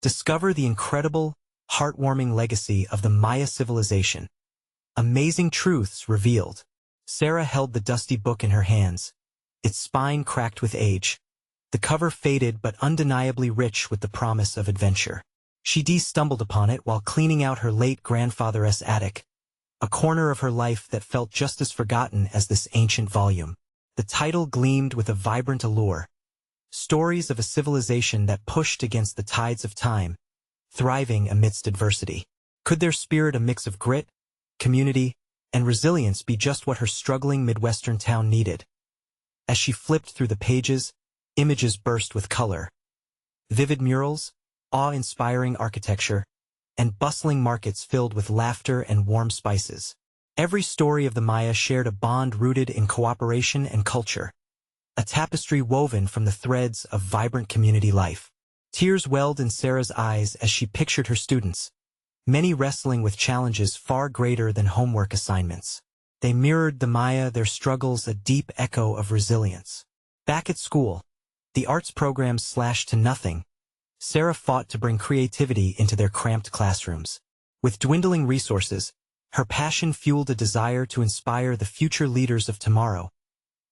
Discover the incredible, heartwarming legacy of the Maya civilization. Amazing truths revealed. Sarah held the dusty book in her hands, its spine cracked with age. The cover faded but undeniably rich with the promise of adventure. She stumbled upon it while cleaning out her late grandfather's attic, a corner of her life that felt just as forgotten as this ancient volume. The title gleamed with a vibrant allure. Stories of a civilization that pushed against the tides of time, thriving amidst adversity. Could their spirit, a mix of grit, community, and resilience, be just what her struggling Midwestern town needed? As she flipped through the pages, images burst with color. Vivid murals, awe-inspiring architecture, and bustling markets filled with laughter and warm spices. Every story of the Maya shared a bond rooted in cooperation and culture, a tapestry woven from the threads of vibrant community life. Tears welled in Sarah's eyes as she pictured her students, many wrestling with challenges far greater than homework assignments. They mirrored the Maya, their struggles a deep echo of resilience. Back at school, the arts programs slashed to nothing. Sarah fought to bring creativity into their cramped classrooms. With dwindling resources, her passion fueled a desire to inspire the future leaders of tomorrow,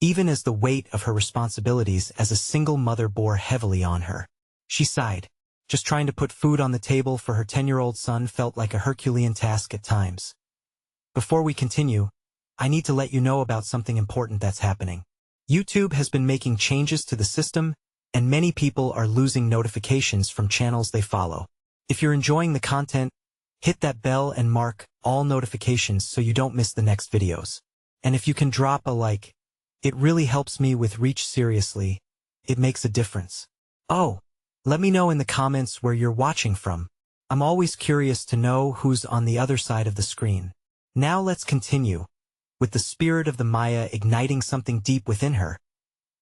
even as the weight of her responsibilities as a single mother bore heavily on her. She sighed. Just trying to put food on the table for her 10-year-old son felt like a Herculean task at times. Before we continue, I need to let you know about something important that's happening. YouTube has been making changes to the system, and many people are losing notifications from channels they follow. If you're enjoying the content, hit that bell and mark all notifications so you don't miss the next videos. And if you can drop a like, it really helps me with reach. Seriously, it makes a difference. Oh, let me know in the comments where you're watching from. I'm always curious to know who's on the other side of the screen. Now let's continue. With the spirit of the Maya igniting something deep within her,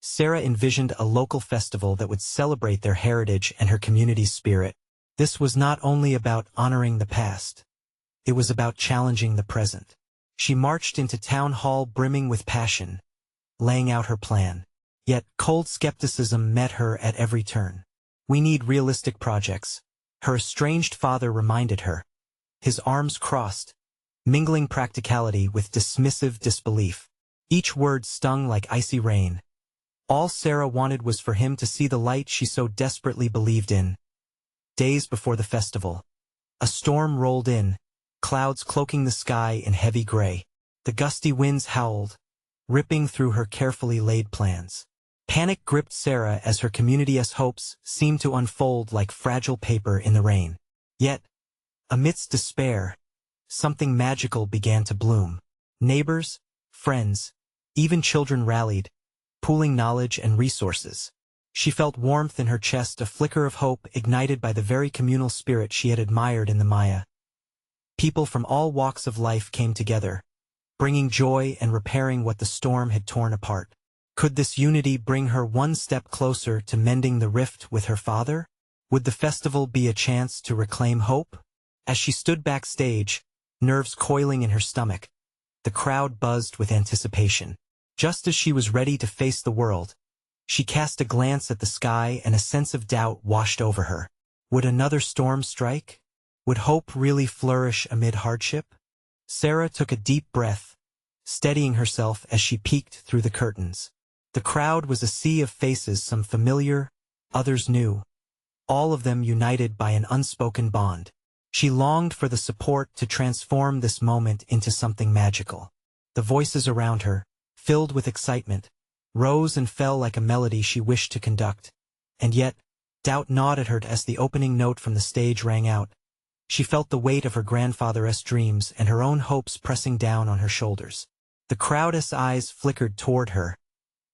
Sarah envisioned a local festival that would celebrate their heritage and her community's spirit. This was not only about honoring the past. It was about challenging the present. She marched into town hall brimming with passion, laying out her plan. Yet cold skepticism met her at every turn. We need realistic projects, her estranged father reminded her, his arms crossed, mingling practicality with dismissive disbelief. Each word stung like icy rain. All Sarah wanted was for him to see the light she so desperately believed in. Days before the festival, a storm rolled in, clouds cloaking the sky in heavy gray. The gusty winds howled, ripping through her carefully laid plans. Panic gripped Sarah as her community's hopes seemed to unfold like fragile paper in the rain. Yet, amidst despair, something magical began to bloom. Neighbors, friends, even children rallied, pooling knowledge and resources. She felt warmth in her chest, a flicker of hope ignited by the very communal spirit she had admired in the Maya. People from all walks of life came together, bringing joy and repairing what the storm had torn apart. Could this unity bring her one step closer to mending the rift with her father? Would the festival be a chance to reclaim hope? As she stood backstage, nerves coiling in her stomach, the crowd buzzed with anticipation. Just as she was ready to face the world, she cast a glance at the sky and a sense of doubt washed over her. Would another storm strike? Would hope really flourish amid hardship? Sarah took a deep breath, steadying herself as she peeked through the curtains. The crowd was a sea of faces, some familiar, others new, all of them united by an unspoken bond. She longed for the support to transform this moment into something magical. The voices around her, filled with excitement, rose and fell like a melody she wished to conduct. And yet, doubt gnawed at her as the opening note from the stage rang out. She felt the weight of her grandfather's dreams and her own hopes pressing down on her shoulders. The crowd's eyes flickered toward her,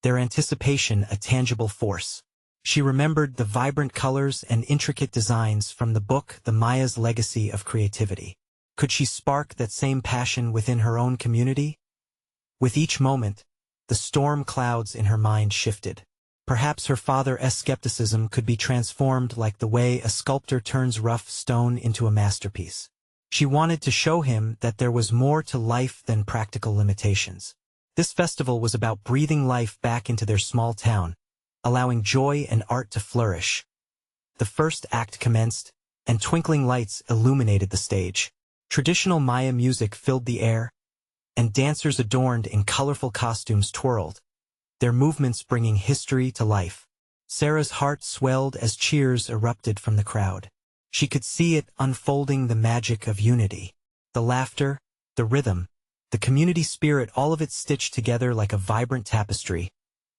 their anticipation a tangible force. She remembered the vibrant colors and intricate designs from the book The Maya's Legacy of Creativity. Could she spark that same passion within her own community? With each moment, the storm clouds in her mind shifted. Perhaps her father's skepticism could be transformed like the way a sculptor turns rough stone into a masterpiece. She wanted to show him that there was more to life than practical limitations. This festival was about breathing life back into their small town, allowing joy and art to flourish. The first act commenced, and twinkling lights illuminated the stage. Traditional Maya music filled the air, and dancers adorned in colorful costumes twirled, their movements bringing history to life. Sarah's heart swelled as cheers erupted from the crowd. She could see it unfolding, the magic of unity. The laughter, the rhythm, the community spirit, all of it stitched together like a vibrant tapestry,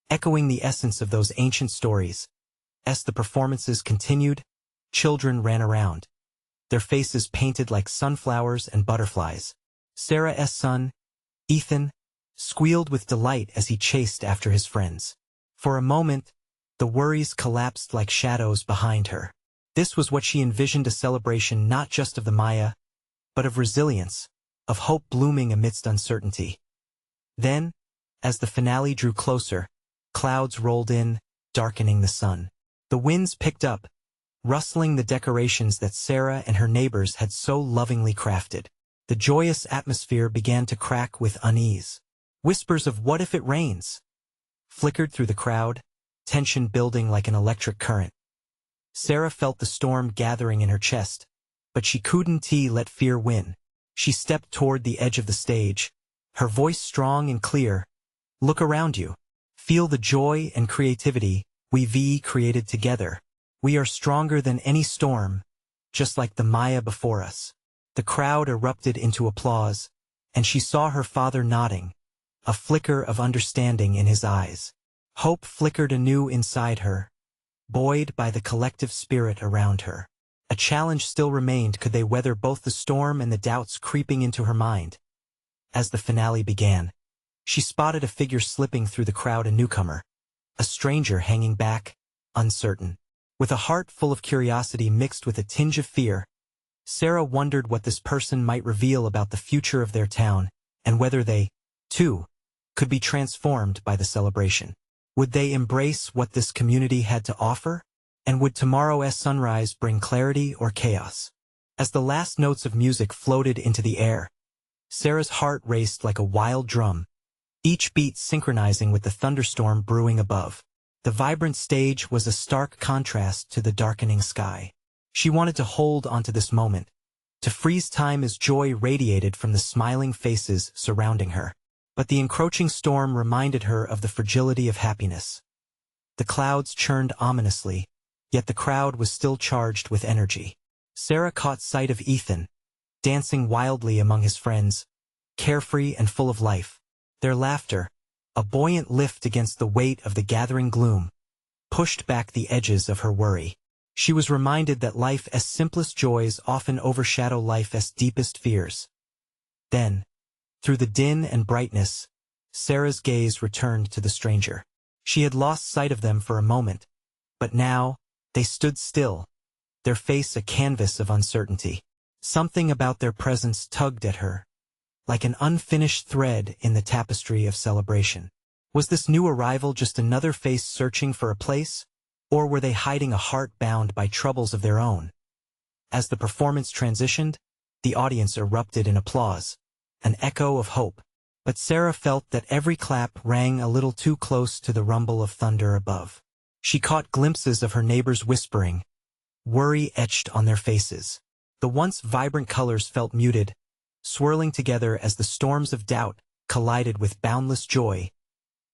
echoing the essence of those ancient stories. As the performances continued, children ran around, their faces painted like sunflowers and butterflies. Sarah's son, Ethan, squealed with delight as he chased after his friends. For a moment, the worries collapsed like shadows behind her. This was what she envisioned, a celebration not just of the Maya, but of resilience, of hope blooming amidst uncertainty. Then, as the finale drew closer, clouds rolled in, darkening the sun. The winds picked up, rustling the decorations that Sarah and her neighbors had so lovingly crafted. The joyous atmosphere began to crack with unease. Whispers of "what if it rains?" flickered through the crowd, tension building like an electric current. Sarah felt the storm gathering in her chest, but she couldn't let fear win. She stepped toward the edge of the stage, her voice strong and clear. "Look around you. Feel the joy and creativity we've created together. We are stronger than any storm, just like the Maya before us." The crowd erupted into applause, and she saw her father nodding, a flicker of understanding in his eyes. Hope flickered anew inside her, buoyed by the collective spirit around her. A challenge still remained: could they weather both the storm and the doubts creeping into her mind? As the finale began, she spotted a figure slipping through the crowd, a newcomer, a stranger hanging back, uncertain. With a heart full of curiosity mixed with a tinge of fear, Sarah wondered what this person might reveal about the future of their town, and whether they, too, could be transformed by the celebration. Would they embrace what this community had to offer? And would tomorrow's sunrise bring clarity or chaos? As the last notes of music floated into the air, Sarah's heart raced like a wild drum, each beat synchronizing with the thunderstorm brewing above. The vibrant stage was a stark contrast to the darkening sky. She wanted to hold onto this moment, to freeze time as joy radiated from the smiling faces surrounding her. But the encroaching storm reminded her of the fragility of happiness. The clouds churned ominously, yet the crowd was still charged with energy. Sarah caught sight of Ethan, dancing wildly among his friends, carefree and full of life. Their laughter, a buoyant lift against the weight of the gathering gloom, pushed back the edges of her worry. She was reminded that life's simplest joys often overshadow life's deepest fears. Then, through the din and brightness, Sarah's gaze returned to the stranger. She had lost sight of them for a moment, but now, they stood still, their face a canvas of uncertainty. Something about their presence tugged at her, like an unfinished thread in the tapestry of celebration. Was this new arrival just another face searching for a place, or were they hiding a heart bound by troubles of their own? As the performance transitioned, the audience erupted in applause, an echo of hope. But Sarah felt that every clap rang a little too close to the rumble of thunder above. She caught glimpses of her neighbors whispering, worry etched on their faces. The once vibrant colors felt muted, swirling together as the storms of doubt collided with boundless joy.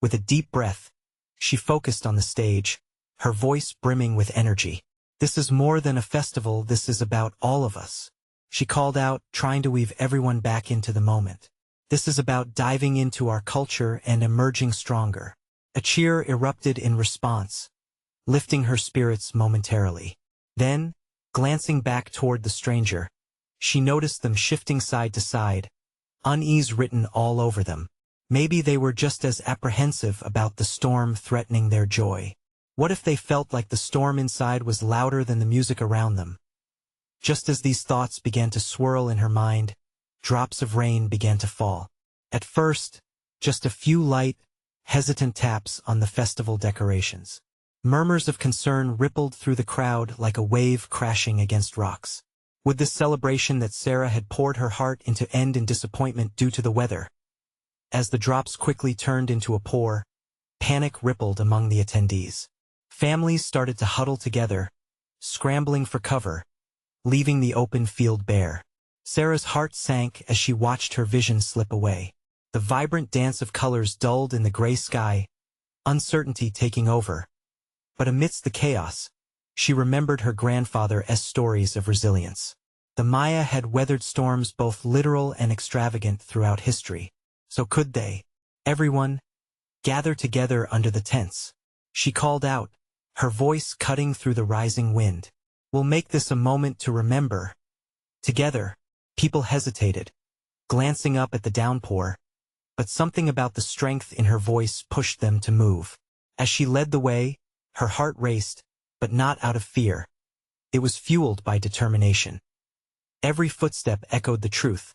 With a deep breath, she focused on the stage, her voice brimming with energy. "This is more than a festival, this is about all of us," she called out, trying to weave everyone back into the moment. "This is about diving into our culture and emerging stronger." A cheer erupted in response, lifting her spirits momentarily. Then, glancing back toward the stranger, she noticed them shifting side to side, unease written all over them. Maybe they were just as apprehensive about the storm threatening their joy. What if they felt like the storm inside was louder than the music around them? Just as these thoughts began to swirl in her mind, drops of rain began to fall. At first, just a few light, hesitant taps on the festival decorations. Murmurs of concern rippled through the crowd like a wave crashing against rocks. Would this celebration that Sarah had poured her heart into end in disappointment due to the weather? As the drops quickly turned into a pour, panic rippled among the attendees. Families started to huddle together, scrambling for cover, leaving the open field bare. Sarah's heart sank as she watched her vision slip away. The vibrant dance of colors dulled in the gray sky, uncertainty taking over. But amidst the chaos, she remembered her grandfather's stories of resilience. The Maya had weathered storms both literal and extravagant throughout history. So could they, everyone, gather together under the tents? She called out, her voice cutting through the rising wind. We'll make this a moment to remember. Together, people hesitated, glancing up at the downpour, but something about the strength in her voice pushed them to move. As she led the way, her heart raced, but not out of fear. It was fueled by determination. Every footstep echoed the truth.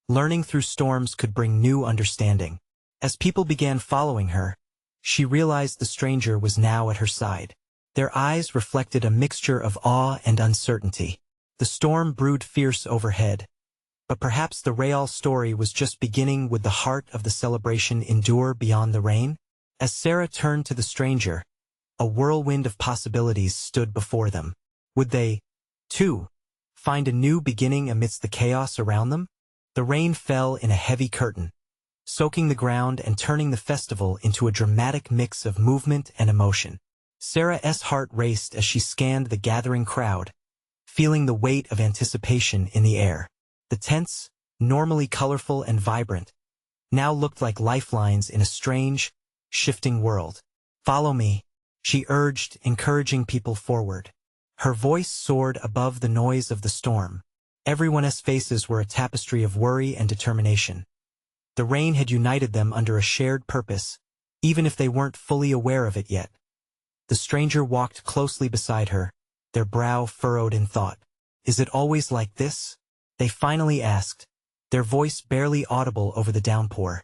Learning through storms could bring new understanding. As people began following her, she realized the stranger was now at her side. Their eyes reflected a mixture of awe and uncertainty. The storm brewed fierce overhead, but perhaps the real story was just beginning. Would the heart of the celebration endure beyond the rain? As Sarah turned to the stranger, a whirlwind of possibilities stood before them. Would they, too, find a new beginning amidst the chaos around them? The rain fell in a heavy curtain, soaking the ground and turning the festival into a dramatic mix of movement and emotion. Sarah's heart raced as she scanned the gathering crowd, feeling the weight of anticipation in the air. The tents, normally colorful and vibrant, now looked like lifelines in a strange, shifting world. Follow me, she urged, encouraging people forward. Her voice soared above the noise of the storm. Everyone's faces were a tapestry of worry and determination. The rain had united them under a shared purpose, even if they weren't fully aware of it yet. The stranger walked closely beside her, their brow furrowed in thought. Is it always like this? They finally asked, their voice barely audible over the downpour.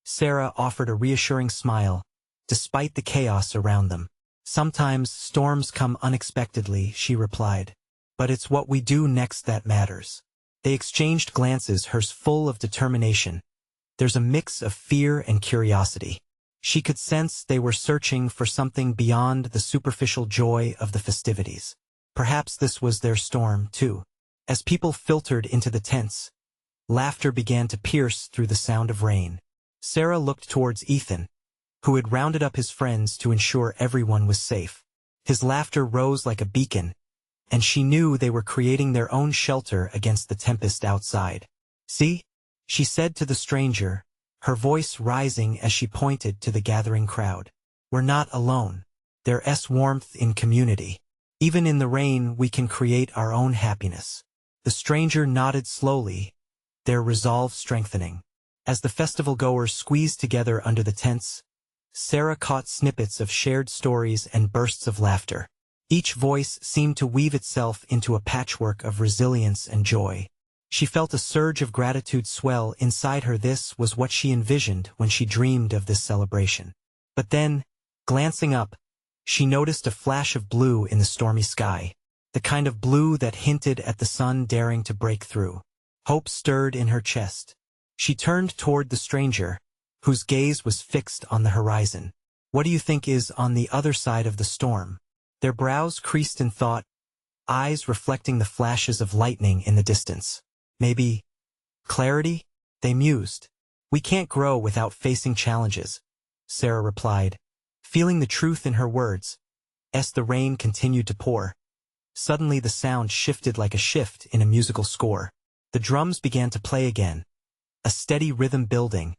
Sarah offered a reassuring smile, despite the chaos around them. Sometimes storms come unexpectedly, she replied. But it's what we do next that matters. They exchanged glances, hers full of determination. There's a mix of fear and curiosity. She could sense they were searching for something beyond the superficial joy of the festivities. Perhaps this was their storm, too. As people filtered into the tents, laughter began to pierce through the sound of rain. Sarah looked towards Ethan, who had rounded up his friends to ensure everyone was safe. His laughter rose like a beacon, and she knew they were creating their own shelter against the tempest outside. See? She said to the stranger, her voice rising as she pointed to the gathering crowd. We're not alone. There's warmth in community. Even in the rain, we can create our own happiness. The stranger nodded slowly, their resolve strengthening. As the festival-goers squeezed together under the tents, Sarah caught snippets of shared stories and bursts of laughter. Each voice seemed to weave itself into a patchwork of resilience and joy. She felt a surge of gratitude swell inside her. This was what she envisioned when she dreamed of this celebration. But then, glancing up, she noticed a flash of blue in the stormy sky, the kind of blue that hinted at the sun daring to break through. Hope stirred in her chest. She turned toward the stranger, whose gaze was fixed on the horizon. What do you think is on the other side of the storm? Their brows creased in thought, eyes reflecting the flashes of lightning in the distance. Maybe clarity? They mused. We can't grow without facing challenges, Sarah replied, feeling the truth in her words. As the rain continued to pour, suddenly the sound shifted like a shift in a musical score. The drums began to play again, a steady rhythm building,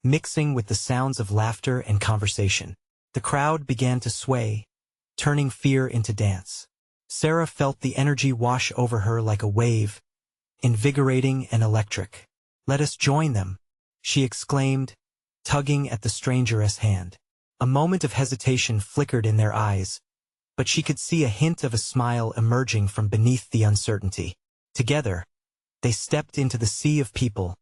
mixing with the sounds of laughter and conversation. The crowd began to sway, turning fear into dance. Sarah felt the energy wash over her like a wave, invigorating and electric. Let us join them, she exclaimed, tugging at the stranger's hand. A moment of hesitation flickered in their eyes, but she could see a hint of a smile emerging from beneath the uncertainty. Together, they stepped into the sea of people,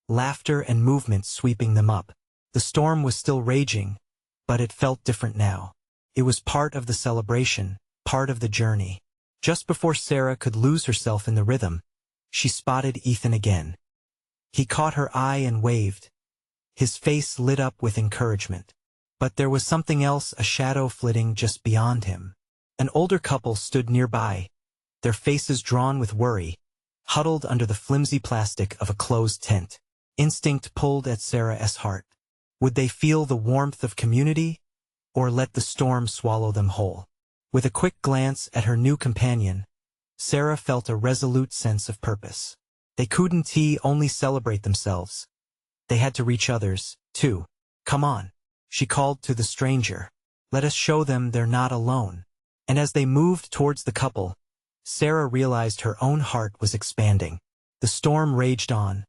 laughter and movement sweeping them up. The storm was still raging, but it felt different now. It was part of the celebration, part of the journey. Just before Sarah could lose herself in the rhythm, she spotted Ethan again. He caught her eye and waved, his face lit up with encouragement. But there was something else, a shadow flitting just beyond him. An older couple stood nearby, their faces drawn with worry, huddled under the flimsy plastic of a closed tent. Instinct pulled at Sarah's heart. Would they feel the warmth of community, or let the storm swallow them whole? With a quick glance at her new companion, Sarah felt a resolute sense of purpose. They couldn't only celebrate themselves. They had to reach others, too. Come on, she called to the stranger. Let us show them they're not alone. And as they moved towards the couple, Sarah realized her own heart was expanding. The storm raged on,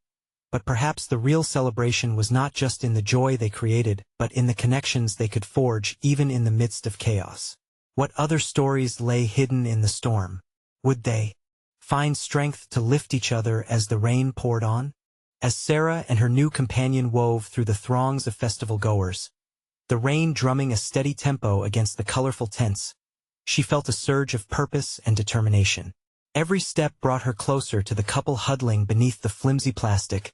but perhaps the real celebration was not just in the joy they created, but in the connections they could forge even in the midst of chaos. What other stories lay hidden in the storm? Would they find strength to lift each other as the rain poured on? As Sarah and her new companion wove through the throngs of festival-goers, the rain drumming a steady tempo against the colorful tents, she felt a surge of purpose and determination. Every step brought her closer to the couple huddling beneath the flimsy plastic,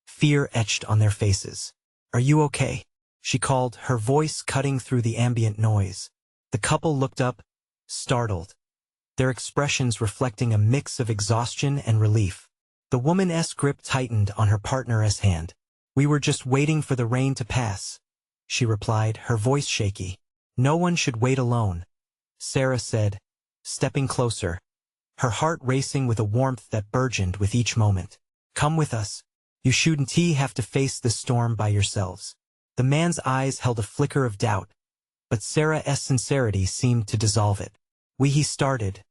fear etched on their faces. "Are you okay?" she called, her voice cutting through the ambient noise. The couple looked up, startled, their expressions reflecting a mix of exhaustion and relief. The woman's grip tightened on her partner's hand. "We were just waiting for the rain to pass," she replied, her voice shaky. "No one should wait alone," Sarah said, stepping closer, her heart racing with a warmth that burgeoned with each moment. "Come with us. You shouldn't have to face this storm by yourselves." The man's eyes held a flicker of doubt, but Sarah's sincerity seemed to dissolve it. He started,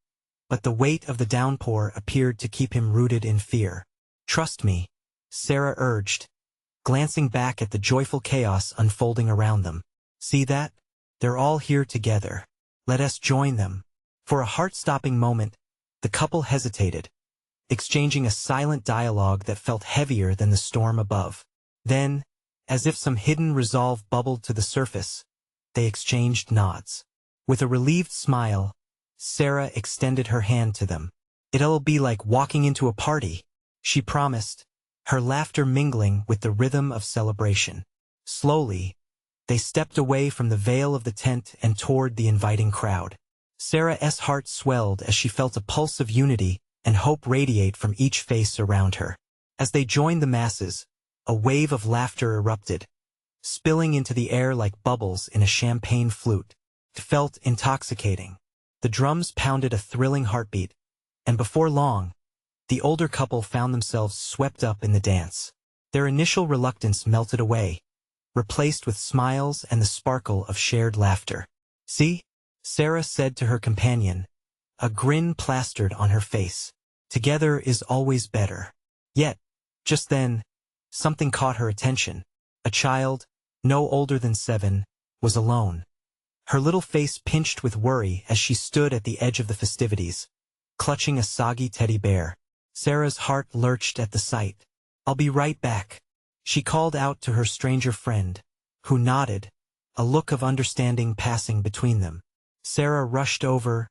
but the weight of the downpour appeared to keep him rooted in fear. "Trust me," Sarah urged, glancing back at the joyful chaos unfolding around them. "See that? They're all here together. Let us join them." For a heart-stopping moment, the couple hesitated, exchanging a silent dialogue that felt heavier than the storm above. Then, as if some hidden resolve bubbled to the surface, they exchanged nods. With a relieved smile, Sarah extended her hand to them. "It'll be like walking into a party," she promised, her laughter mingling with the rhythm of celebration. Slowly, they stepped away from the veil of the tent and toward the inviting crowd. Sarah's heart swelled as she felt a pulse of unity and hope radiate from each face around her. As they joined the masses, a wave of laughter erupted, spilling into the air like bubbles in a champagne flute. It felt intoxicating. The drums pounded a thrilling heartbeat, and before long, the older couple found themselves swept up in the dance. Their initial reluctance melted away, replaced with smiles and the sparkle of shared laughter. "See?" Sarah said to her companion, a grin plastered on her face. "Together is always better." Yet, just then, something caught her attention. A child, no older than 7, was alone. Her little face pinched with worry as she stood at the edge of the festivities, clutching a soggy teddy bear. Sarah's heart lurched at the sight. "I'll be right back," she called out to her stranger friend, who nodded, a look of understanding passing between them. Sarah rushed over,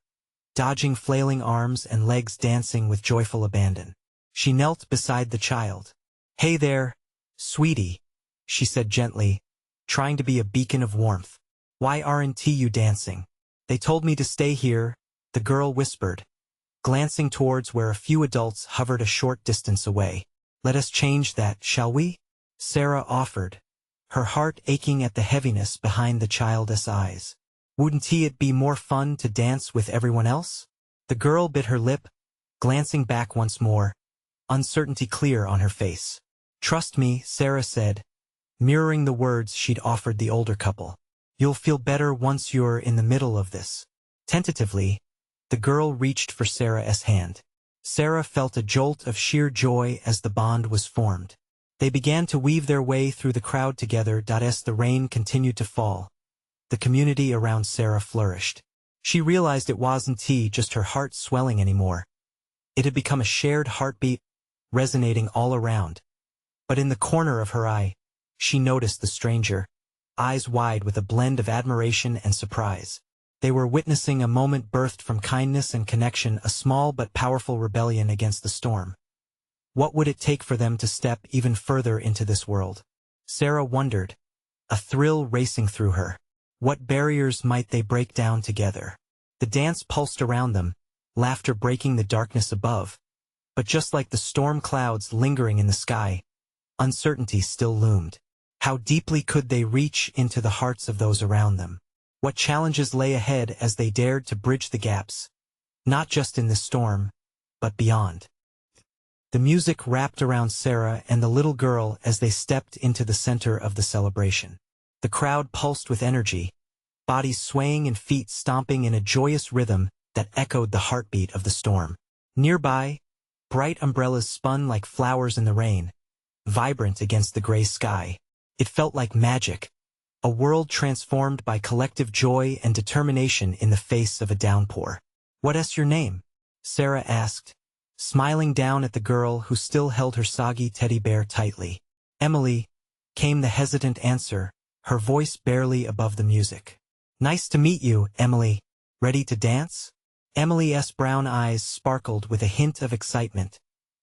dodging flailing arms and legs dancing with joyful abandon. She knelt beside the child. "Hey there, sweetie," she said gently, trying to be a beacon of warmth. "Why aren't you dancing?" "They told me to stay here," the girl whispered, glancing towards where a few adults hovered a short distance away. "Let us change that, shall we?" Sarah offered, her heart aching at the heaviness behind the child's eyes. "Wouldn't it be more fun to dance with everyone else?" The girl bit her lip, glancing back once more, uncertainty clear on her face. "Trust me," Sarah said, mirroring the words she'd offered the older couple. "You'll feel better once you're in the middle of this." Tentatively, the girl reached for Sarah's hand. Sarah felt a jolt of sheer joy as the bond was formed. They began to weave their way through the crowd together. As the rain continued to fall, the community around Sarah flourished. She realized it wasn't just her heart swelling anymore. It had become a shared heartbeat, resonating all around. But in the corner of her eye, she noticed the stranger, eyes wide with a blend of admiration and surprise. They were witnessing a moment birthed from kindness and connection, a small but powerful rebellion against the storm. What would it take for them to step even further into this world? Sarah wondered, a thrill racing through her. What barriers might they break down together? The dance pulsed around them, laughter breaking the darkness above. But just like the storm clouds lingering in the sky, uncertainty still loomed. How deeply could they reach into the hearts of those around them? What challenges lay ahead as they dared to bridge the gaps, not just in this storm, but beyond? The music wrapped around Sarah and the little girl as they stepped into the center of the celebration. The crowd pulsed with energy, bodies swaying and feet stomping in a joyous rhythm that echoed the heartbeat of the storm. Nearby, bright umbrellas spun like flowers in the rain, vibrant against the gray sky. It felt like magic, a world transformed by collective joy and determination in the face of a downpour. "What's your name?" Sarah asked, smiling down at the girl who still held her soggy teddy bear tightly. "Emily," came the hesitant answer, her voice barely above the music. "Nice to meet you, Emily. Ready to dance?" Emily's brown eyes sparkled with a hint of excitement,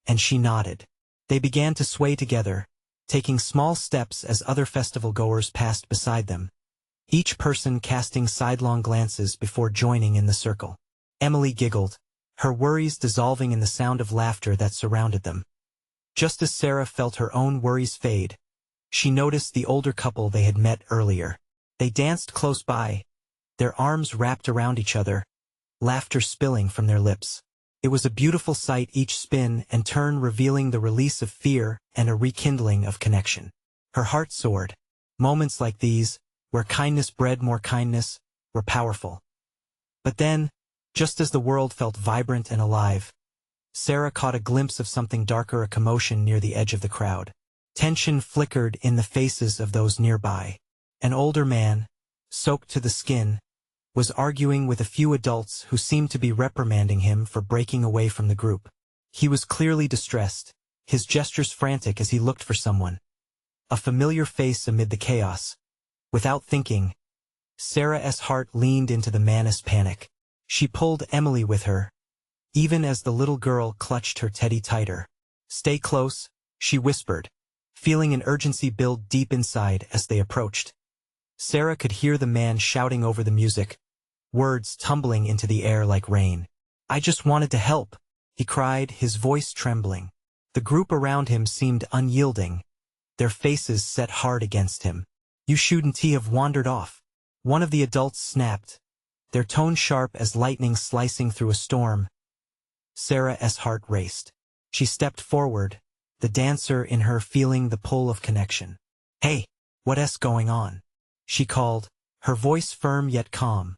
and she nodded. They began to sway together, taking small steps as other festival-goers passed beside them, each person casting sidelong glances before joining in the circle. Emily giggled, her worries dissolving in the sound of laughter that surrounded them. Just as Sarah felt her own worries fade, she noticed the older couple they had met earlier. They danced close by, their arms wrapped around each other, laughter spilling from their lips. It was a beautiful sight, each spin and turn revealing the release of fear and a rekindling of connection. Her heart soared. Moments like these, where kindness bred more kindness, were powerful. But then, just as the world felt vibrant and alive, Sarah caught a glimpse of something darker, a commotion near the edge of the crowd. Tension flickered in the faces of those nearby. An older man, soaked to the skin, was arguing with a few adults who seemed to be reprimanding him for breaking away from the group. He was clearly distressed, his gestures frantic as he looked for someone. A familiar face amid the chaos. Without thinking, Sarah's heart leaned into the man's panic. She pulled Emily with her, even as the little girl clutched her teddy tighter. "Stay close," she whispered, feeling an urgency build deep inside as they approached. Sarah could hear the man shouting over the music, words tumbling into the air like rain. "I just wanted to help," he cried, his voice trembling. The group around him seemed unyielding, their faces set hard against him. "You shouldn't have wandered off," one of the adults snapped, their tone sharp as lightning slicing through a storm. Sarah's heart raced. She stepped forward, the dancer in her feeling the pull of connection. "Hey, what's going on?" she called, her voice firm yet calm.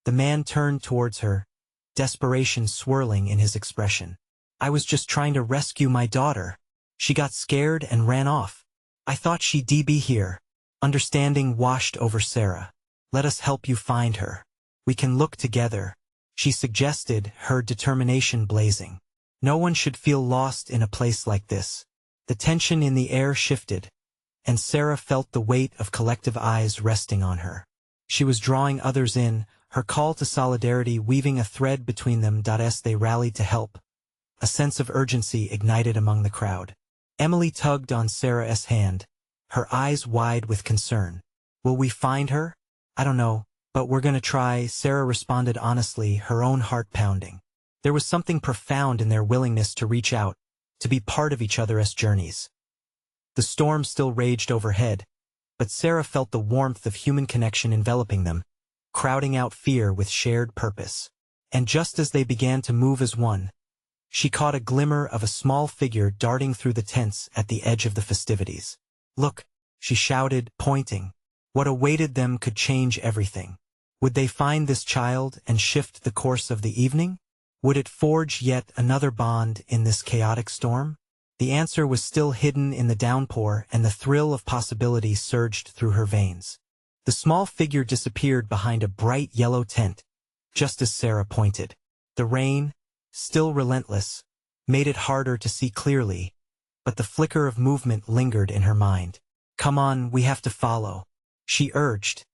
The man turned towards her, desperation swirling in his expression. "I was just trying to rescue my daughter. She got scared and ran off. I thought she'd be here." Understanding washed over Sarah. "Let us help you find her. We can look together," she suggested, her determination blazing. No one should feel lost in a place like this. The tension in the air shifted, and Sarah felt the weight of collective eyes resting on her. She was drawing others in, her call to solidarity weaving a thread between them. As they rallied to help, a sense of urgency ignited among the crowd. Emily tugged on Sarah's hand, her eyes wide with concern. "Will we find her?" "I don't know, but we're gonna try," Sarah responded honestly, her own heart pounding. There was something profound in their willingness to reach out, to be part of each other's journeys. The storm still raged overhead, but Sarah felt the warmth of human connection enveloping them, crowding out fear with shared purpose. And just as they began to move as one, she caught a glimmer of a small figure darting through the tents at the edge of the festivities. "Look," she shouted, pointing. What awaited them could change everything. Would they find this child and shift the course of the evening? Would it forge yet another bond in this chaotic storm? The answer was still hidden in the downpour, and the thrill of possibility surged through her veins. The small figure disappeared behind a bright yellow tent, just as Sarah pointed. The rain, still relentless, made it harder to see clearly, but the flicker of movement lingered in her mind. "Come on, we have to follow," she urged,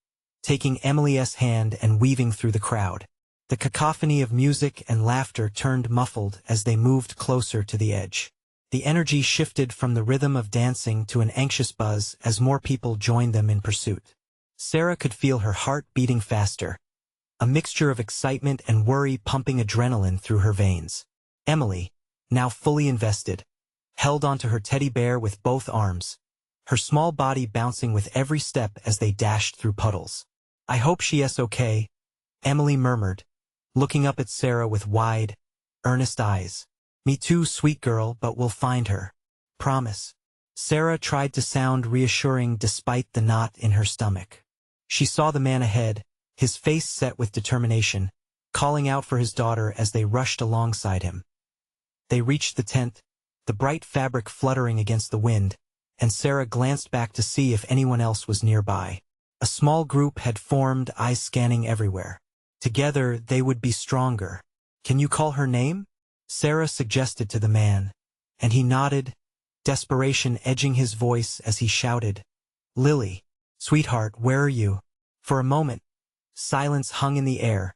taking Emily's hand and weaving through the crowd. The cacophony of music and laughter turned muffled as they moved closer to the edge. The energy shifted from the rhythm of dancing to an anxious buzz as more people joined them in pursuit. Sarah could feel her heart beating faster, a mixture of excitement and worry pumping adrenaline through her veins. Emily, now fully invested, held onto her teddy bear with both arms, her small body bouncing with every step as they dashed through puddles. "I hope she is okay," Emily murmured, looking up at Sarah with wide, earnest eyes. "Me too, sweet girl, but we'll find her. Promise." Sarah tried to sound reassuring despite the knot in her stomach. She saw the man ahead, his face set with determination, calling out for his daughter as they rushed alongside him. They reached the tent, the bright fabric fluttering against the wind, and Sarah glanced back to see if anyone else was nearby. A small group had formed, eyes scanning everywhere. Together, they would be stronger. "Can you call her name?" Sarah suggested to the man, and he nodded, desperation edging his voice as he shouted, "Lily, sweetheart, where are you?" For a moment, silence hung in the air,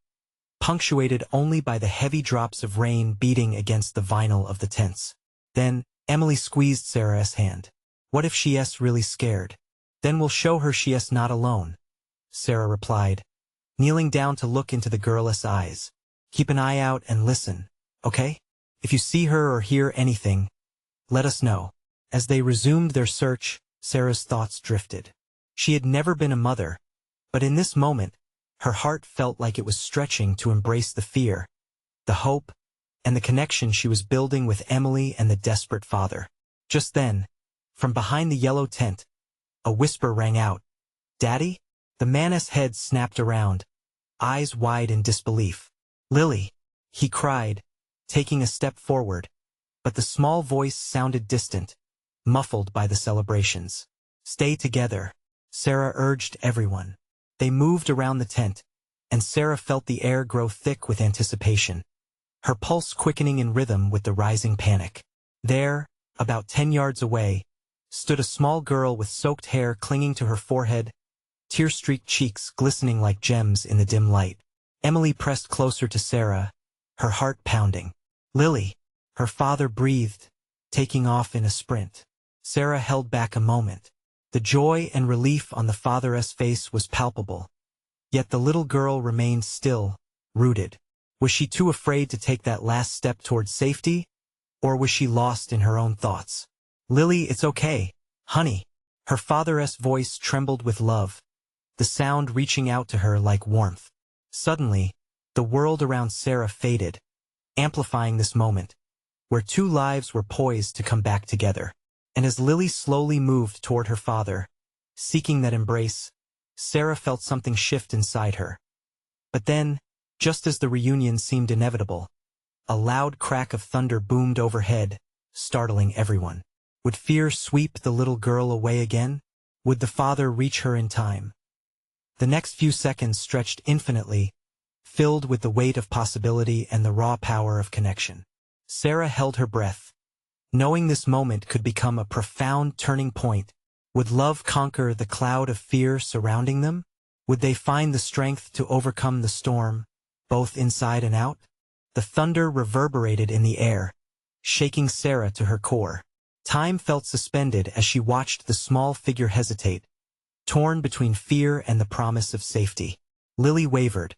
punctuated only by the heavy drops of rain beating against the vinyl of the tents. Then, Emily squeezed Sarah's hand. "What if she is really scared? Then we'll show her she is not alone," Sarah replied, kneeling down to look into the girl's eyes. "Keep an eye out and listen, okay? If you see her or hear anything, let us know." As they resumed their search, Sarah's thoughts drifted. She had never been a mother, but in this moment, her heart felt like it was stretching to embrace the fear, the hope, and the connection she was building with Emily and the desperate father. Just then, from behind the yellow tent, a whisper rang out. "Daddy?" The man's head snapped around, eyes wide in disbelief. "Lily," he cried, taking a step forward, but the small voice sounded distant, muffled by the celebrations. "Stay together," Sarah urged everyone. They moved around the tent, and Sarah felt the air grow thick with anticipation, her pulse quickening in rhythm with the rising panic. There, about 10 yards away, stood a small girl with soaked hair clinging to her forehead, tear-streaked cheeks glistening like gems in the dim light. Emily pressed closer to Sarah, her heart pounding. "Lily," her father breathed, taking off in a sprint. Sarah held back a moment. The joy and relief on the father's face was palpable, yet the little girl remained still, rooted. Was she too afraid to take that last step toward safety, or was she lost in her own thoughts? "Lily, it's okay, honey." Her father's voice trembled with love, the sound reaching out to her like warmth. Suddenly, the world around Sarah faded, amplifying this moment, where two lives were poised to come back together. And as Lily slowly moved toward her father, seeking that embrace, Sarah felt something shift inside her. But then, just as the reunion seemed inevitable, a loud crack of thunder boomed overhead, startling everyone. Would fear sweep the little girl away again? Would the father reach her in time? The next few seconds stretched infinitely, filled with the weight of possibility and the raw power of connection. Sarah held her breath, knowing this moment could become a profound turning point. Would love conquer the cloud of fear surrounding them? Would they find the strength to overcome the storm, both inside and out? The thunder reverberated in the air, shaking Sarah to her core. Time felt suspended as she watched the small figure hesitate, torn between fear and the promise of safety. Lily wavered,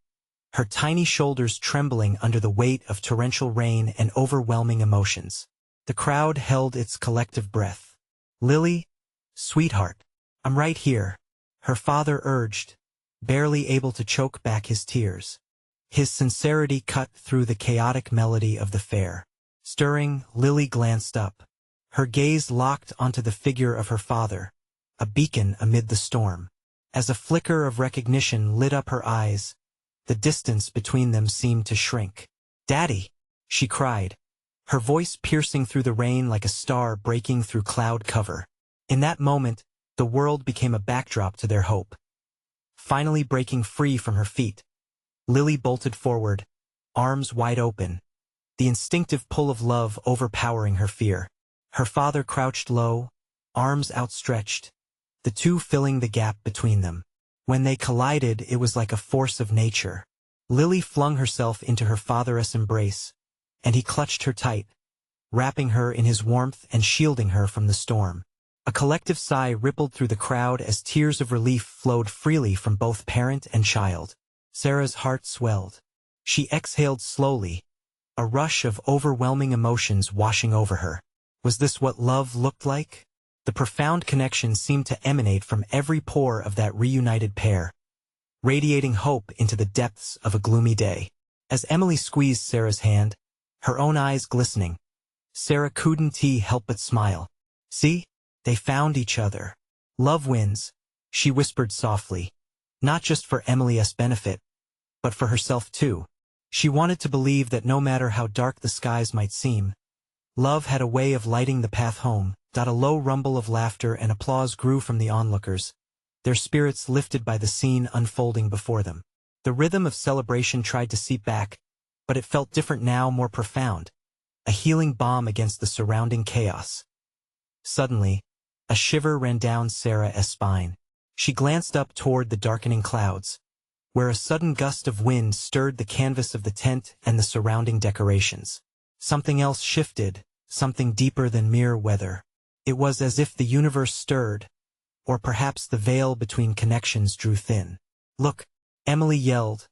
her tiny shoulders trembling under the weight of torrential rain and overwhelming emotions. The crowd held its collective breath. "Lily, sweetheart, I'm right here," her father urged, barely able to choke back his tears. His sincerity cut through the chaotic melody of the fair. Stirring, Lily glanced up, her gaze locked onto the figure of her father, a beacon amid the storm. As a flicker of recognition lit up her eyes, the distance between them seemed to shrink. "Daddy!" she cried, her voice piercing through the rain like a star breaking through cloud cover. In that moment, the world became a backdrop to their hope. Finally breaking free from her feet, Lily bolted forward, arms wide open, the instinctive pull of love overpowering her fear. Her father crouched low, arms outstretched, the two filling the gap between them. When they collided, it was like a force of nature. Lily flung herself into her father's embrace, and he clutched her tight, wrapping her in his warmth and shielding her from the storm. A collective sigh rippled through the crowd as tears of relief flowed freely from both parent and child. Sarah's heart swelled. She exhaled slowly, a rush of overwhelming emotions washing over her. Was this what love looked like? The profound connection seemed to emanate from every pore of that reunited pair, radiating hope into the depths of a gloomy day. As Emily squeezed Sarah's hand, her own eyes glistening, Sarah couldn't help but smile. See? They found each other. Love wins, she whispered softly. Not just for Emily's benefit, but for herself too. She wanted to believe that no matter how dark the skies might seem, love had a way of lighting the path home. A low rumble of laughter and applause grew from the onlookers, their spirits lifted by the scene unfolding before them. The rhythm of celebration tried to seep back, but it felt different now, more profound, a healing balm against the surrounding chaos. Suddenly, a shiver ran down Sarah's spine. She glanced up toward the darkening clouds, where a sudden gust of wind stirred the canvas of the tent and the surrounding decorations. Something else shifted, something deeper than mere weather. It was as if the universe stirred, or perhaps the veil between connections drew thin. Look, Emily yelled,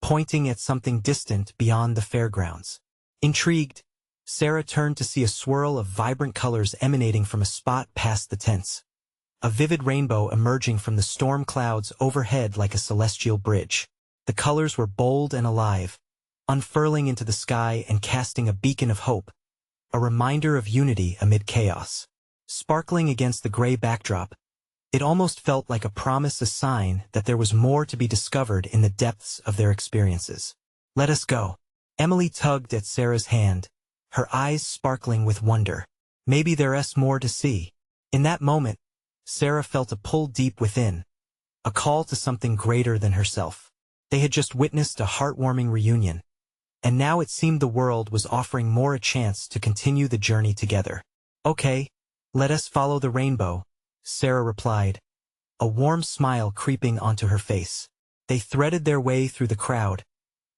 pointing at something distant beyond the fairgrounds. Intrigued, Sarah turned to see a swirl of vibrant colors emanating from a spot past the tents. A vivid rainbow emerging from the storm clouds overhead like a celestial bridge. The colors were bold and alive, unfurling into the sky and casting a beacon of hope, a reminder of unity amid chaos. Sparkling against the gray backdrop, it almost felt like a promise, a sign that there was more to be discovered in the depths of their experiences. Let us go. Emily tugged at Sarah's hand, her eyes sparkling with wonder. Maybe there's more to see. In that moment, Sarah felt a pull deep within, a call to something greater than herself. They had just witnessed a heartwarming reunion, and now it seemed the world was offering more a chance to continue the journey together. Okay, let us follow the rainbow, Sarah replied, a warm smile creeping onto her face. They threaded their way through the crowd,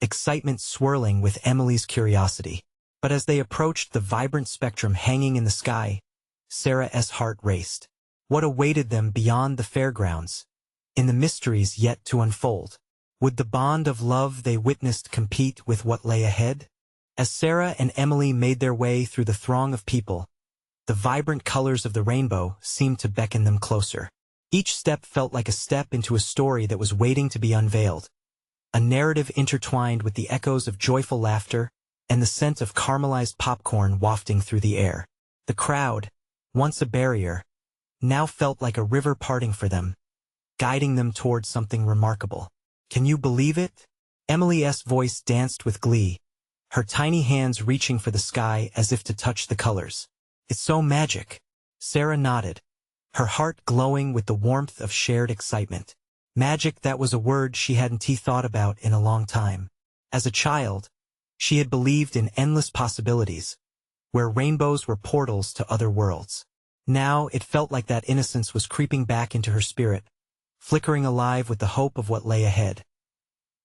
excitement swirling with Emily's curiosity. But as they approached the vibrant spectrum hanging in the sky, Sarah's heart raced. What awaited them beyond the fairgrounds, in the mysteries yet to unfold? Would the bond of love they witnessed compete with what lay ahead? As Sarah and Emily made their way through the throng of people, the vibrant colors of the rainbow seemed to beckon them closer. Each step felt like a step into a story that was waiting to be unveiled, a narrative intertwined with the echoes of joyful laughter and the scent of caramelized popcorn wafting through the air. The crowd, once a barrier, now felt like a river parting for them, guiding them towards something remarkable. Can you believe it? Emily's voice danced with glee, her tiny hands reaching for the sky as if to touch the colors. It's so magic. Sarah nodded, her heart glowing with the warmth of shared excitement. Magic, that was a word she hadn't thought about in a long time. As a child, she had believed in endless possibilities, where rainbows were portals to other worlds. Now it felt like that innocence was creeping back into her spirit, flickering alive with the hope of what lay ahead.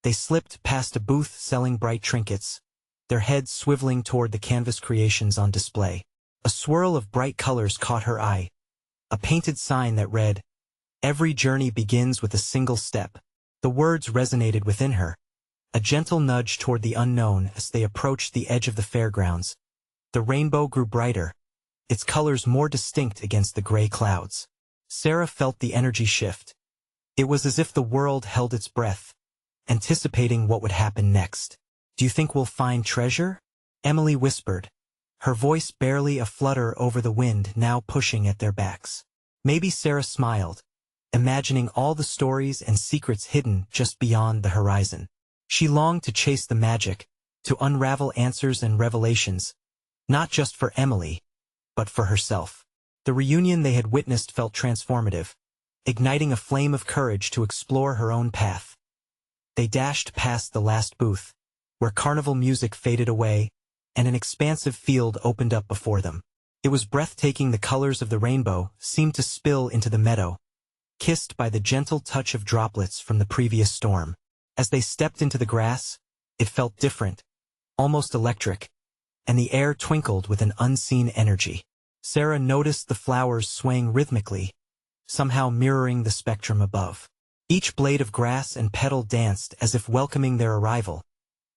They slipped past a booth selling bright trinkets, their heads swiveling toward the canvas creations on display. A swirl of bright colors caught her eye, a painted sign that read, "Every journey begins with a single step." The words resonated within her, a gentle nudge toward the unknown. As they approached the edge of the fairgrounds, the rainbow grew brighter, its colors more distinct against the gray clouds. Sarah felt the energy shift. It was as if the world held its breath, anticipating what would happen next. "Do you think we'll find treasure?" Emily whispered, her voice barely a flutter over the wind now pushing at their backs. Maybe. Sarah smiled, imagining all the stories and secrets hidden just beyond the horizon. She longed to chase the magic, to unravel answers and revelations, not just for Emily, but for herself. The reunion they had witnessed felt transformative, igniting a flame of courage to explore her own path. They dashed past the last booth, where carnival music faded away, and an expansive field opened up before them. It was breathtaking. The colors of the rainbow seemed to spill into the meadow, kissed by the gentle touch of droplets from the previous storm. As they stepped into the grass, it felt different, almost electric, and the air twinkled with an unseen energy. Sarah noticed the flowers swaying rhythmically, somehow mirroring the spectrum above. Each blade of grass and petal danced as if welcoming their arrival,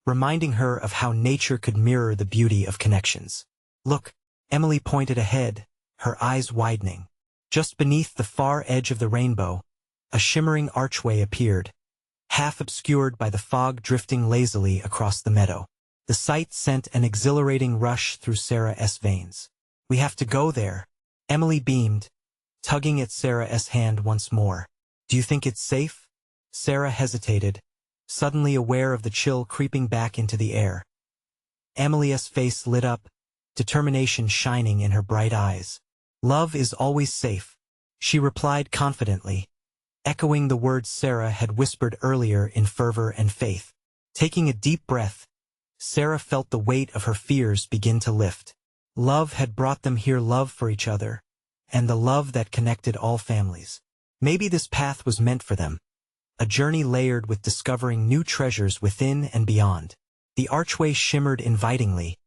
reminding her of how nature could mirror the beauty of connections. "Look," Emily pointed ahead, her eyes widening. Just beneath the far edge of the rainbow, a shimmering archway appeared, half obscured by the fog drifting lazily across the meadow. The sight sent an exhilarating rush through Sarah's veins. "We have to go there," Emily beamed, tugging at Sarah's hand once more. "Do you think it's safe?" Sarah hesitated, suddenly aware of the chill creeping back into the air. Emily's face lit up, determination shining in her bright eyes. "Love is always safe," she replied confidently, echoing the words Sarah had whispered earlier in fervor and faith. Taking a deep breath, Sarah felt the weight of her fears begin to lift. Love had brought them here, love for each other, and the love that connected all families. Maybe this path was meant for them, a journey layered with discovering new treasures within and beyond. The archway shimmered invitingly,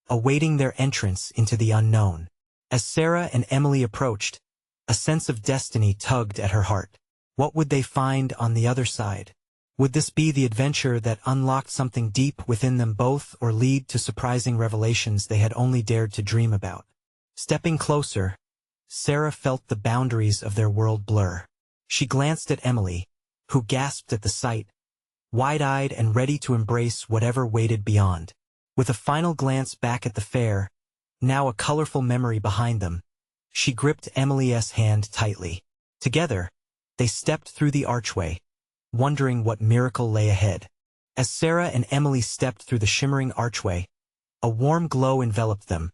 awaiting their entrance into the unknown. As Sarah and Emily approached, a sense of destiny tugged at her heart. What would they find on the other side? Would this be the adventure that unlocked something deep within them both, or lead to surprising revelations they had only dared to dream about? Stepping closer, Sarah felt the boundaries of their world blur. She glanced at Emily, who gasped at the sight, wide-eyed and ready to embrace whatever waited beyond. With a final glance back at the fair, now a colorful memory behind them, she gripped Emily's hand tightly. Together, they stepped through the archway, wondering what miracle lay ahead. As Sarah and Emily stepped through the shimmering archway, a warm glow enveloped them,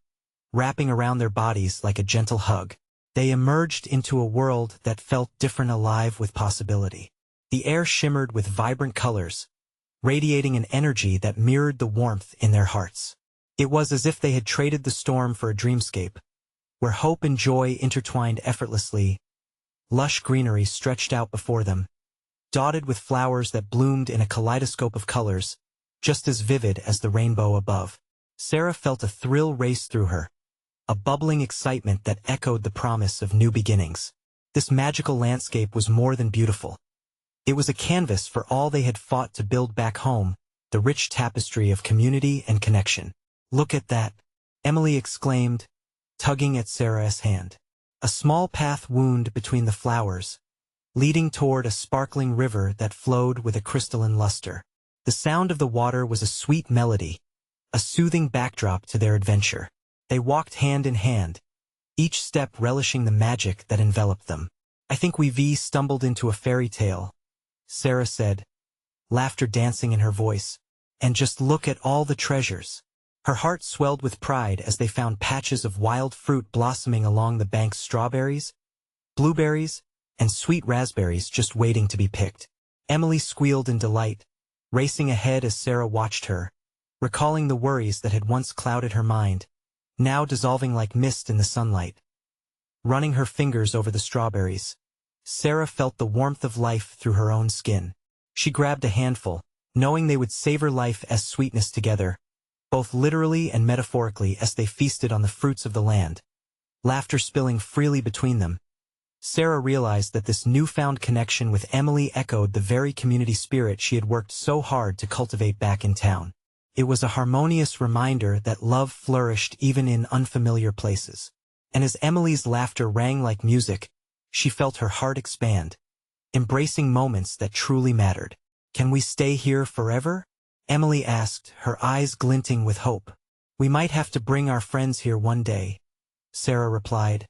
wrapping around their bodies like a gentle hug. They emerged into a world that felt different, alive with possibility. The air shimmered with vibrant colors, radiating an energy that mirrored the warmth in their hearts. It was as if they had traded the storm for a dreamscape, where hope and joy intertwined effortlessly. Lush greenery stretched out before them, dotted with flowers that bloomed in a kaleidoscope of colors, just as vivid as the rainbow above. Sarah felt a thrill race through her, a bubbling excitement that echoed the promise of new beginnings. This magical landscape was more than beautiful. It was a canvas for all they had fought to build back home, the rich tapestry of community and connection. "Look at that," Emily exclaimed, tugging at Sarah's hand. A small path wound between the flowers, leading toward a sparkling river that flowed with a crystalline luster. The sound of the water was a sweet melody, a soothing backdrop to their adventure. They walked hand in hand, each step relishing the magic that enveloped them. "I think we've stumbled into a fairy tale," Sarah said, laughter dancing in her voice. "And just look at all the treasures." Her heart swelled with pride as they found patches of wild fruit blossoming along the banks, strawberries, blueberries, and sweet raspberries just waiting to be picked. Emily squealed in delight, racing ahead as Sarah watched her, recalling the worries that had once clouded her mind, now dissolving like mist in the sunlight. Running her fingers over the strawberries, Sarah felt the warmth of life through her own skin. She grabbed a handful, knowing they would savor life as sweetness together, both literally and metaphorically, as they feasted on the fruits of the land, laughter spilling freely between them. Sarah realized that this newfound connection with Emily echoed the very community spirit she had worked so hard to cultivate back in town. It was a harmonious reminder that love flourished even in unfamiliar places. And as Emily's laughter rang like music, she felt her heart expand, embracing moments that truly mattered. "Can we stay here forever?" Emily asked, her eyes glinting with hope. "We might have to bring our friends here one day," Sarah replied,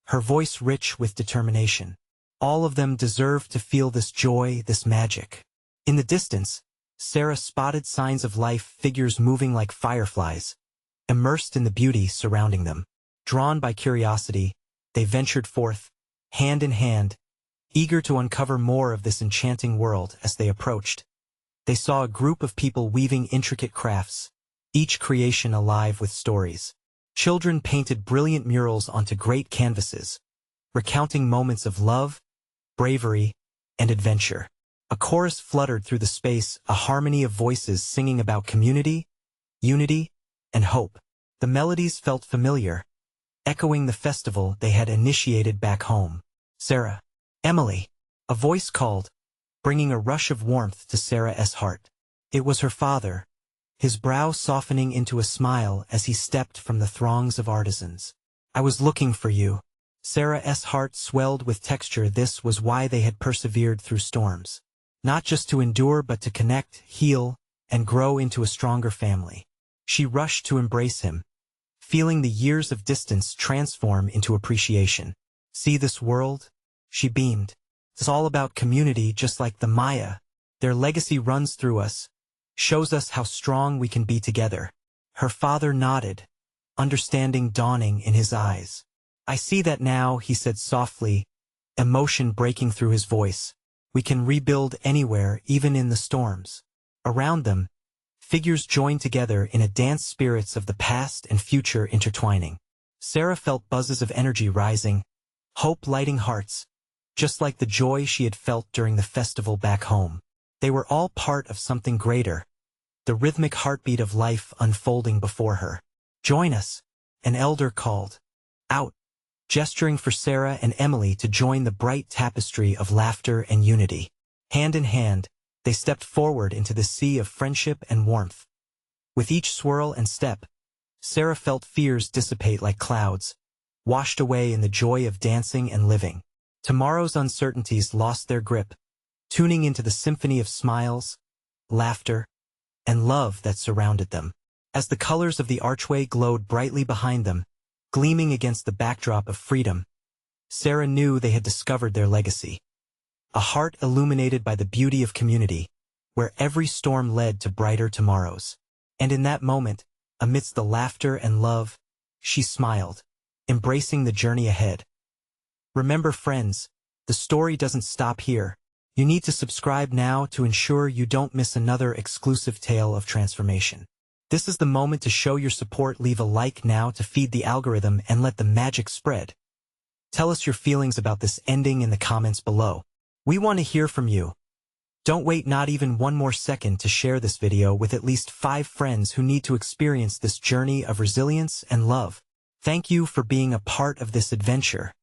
her voice rich with determination. All of them deserved to feel this joy, this magic. In the distance, Sarah spotted signs of life, figures moving like fireflies, immersed in the beauty surrounding them. Drawn by curiosity, they ventured forth, hand in hand, eager to uncover more of this enchanting world. As they approached, they saw a group of people weaving intricate crafts, each creation alive with stories. Children painted brilliant murals onto great canvases, recounting moments of love, bravery, and adventure. A chorus fluttered through the space, a harmony of voices singing about community, unity, and hope. The melodies felt familiar, echoing the festival they had initiated back home. "Sarah, Emily," a voice called, bringing a rush of warmth to Sarah's heart. It was her father, his brow softening into a smile as he stepped from the throngs of artisans. "I was looking for you." Sarah's heart swelled with texture. This was why they had persevered through storms. Not just to endure but to connect, heal, and grow into a stronger family. She rushed to embrace him, feeling the years of distance transform into appreciation. "See this world?" She beamed. "It's all about community, just like the Maya. Their legacy runs through us, shows us how strong we can be together." Her father nodded, understanding dawning in his eyes. "I see that now," he said softly, emotion breaking through his voice. "We can rebuild anywhere, even in the storms." Around them, figures joined together in a dance, spirits of the past and future intertwining. Sarah felt buzzes of energy rising, hope lighting hearts, just like the joy she had felt during the festival back home. They were all part of something greater, the rhythmic heartbeat of life unfolding before her. "Join us," an elder called out, gesturing for Sarah and Emily to join the bright tapestry of laughter and unity. Hand in hand, they stepped forward into the sea of friendship and warmth. With each swirl and step, Sarah felt fears dissipate like clouds, washed away in the joy of dancing and living. Tomorrow's uncertainties lost their grip, tuning into the symphony of smiles, laughter, and love that surrounded them. As the colors of the archway glowed brightly behind them, gleaming against the backdrop of freedom, Sarah knew they had discovered their legacy. A heart illuminated by the beauty of community, where every storm led to brighter tomorrows. And in that moment, amidst the laughter and love, she smiled, embracing the journey ahead. Remember, friends, the story doesn't stop here. You need to subscribe now to ensure you don't miss another exclusive tale of transformation. This is the moment to show your support. Leave a like now to feed the algorithm and let the magic spread. Tell us your feelings about this ending in the comments below. We want to hear from you. Don't wait not even one more second to share this video with at least 5 friends who need to experience this journey of resilience and love. Thank you for being a part of this adventure.